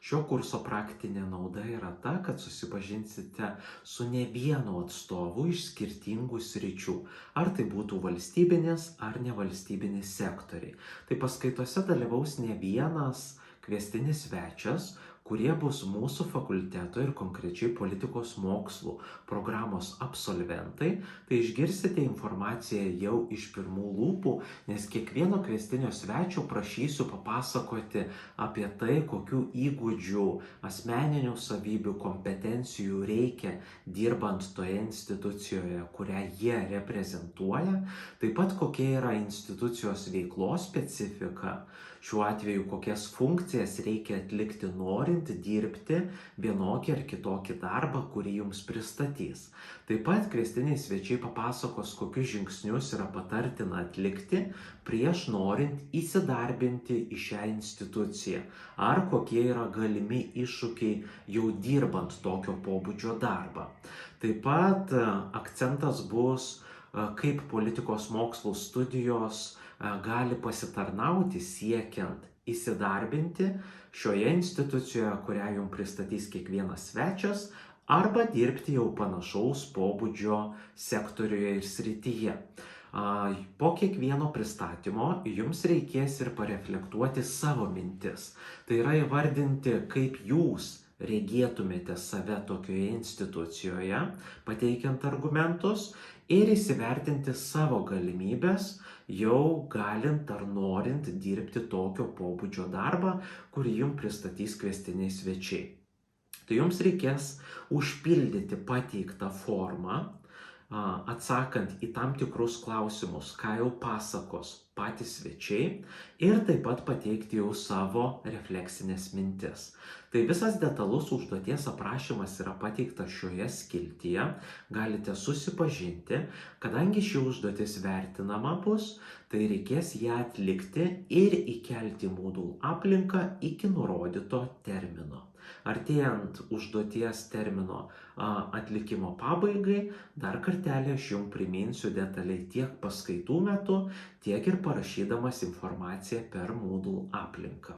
Šio kurso praktinė nauda yra ta, kad susipažinsite su ne vienu atstovu iš skirtingų sričių. Ar tai būtų valstybinis ar nevalstybinis sektoriai. Tai paskaitose dalyvaus ne vienas kviestinis svečias, kurie bus mūsų fakulteto ir konkrečiai politikos mokslų programos absolventai. Tai išgirsite informaciją jau iš pirmų lūpų, nes kiekvieno kviestinio svečio prašysiu papasakoti apie tai, kokių įgūdžių, asmeninių savybių, kompetencijų reikia dirbant toje institucijoje, kurią jie reprezentuoja, taip pat kokia yra institucijos veiklos specifika, šiuo atveju kokias funkcijas reikia atlikti norint dirbti vienokį ar kitokį darbą, kurį jums pristatys. Taip pat kviestiniai svečiai papasakos, kokius žingsnius yra patartina atlikti prieš norint įsidarbinti į šią instituciją, ar kokie yra galimi iššūkiai jau dirbant tokio pobūdžio darbą. Taip pat akcentas bus, kaip politikos mokslų studijos gali pasitarnauti siekiant įsidarbinti šioje institucijoje, kurią jums pristatys kiekvienas svečias, arba dirbti jau panašaus pobūdžio sektoriuje ir srityje. Po kiekvieno pristatymo jums reikės ir pareflektuoti savo mintis. Tai yra įvardinti, kaip jūs regėtumėte save tokioje institucijoje, pateikiant argumentus, ir įsivertinti savo galimybės, jau galint ar norint dirbti tokio pobūdžio darbą, kurį jums pristatys kviestiniai svečiai. Tai jums reikės užpildyti pateiktą formą, atsakant į tam tikrus klausimus, ką jau pasakos patys svečiai, ir taip pat pateikti jau savo refleksinės mintis. Tai visas detalus užduoties aprašymas yra pateiktas šioje skiltyje, galite susipažinti. Kadangi ši užduotis vertinama bus, tai reikės ją atlikti ir įkelti Moodle aplinką iki nurodyto termino. Artėjant užduoties termino atlikimo pabaigai, dar kartelį aš jums priminsiu detaliai tiek paskaitų metu, tiek ir parašydamas informaciją per Moodle aplinką.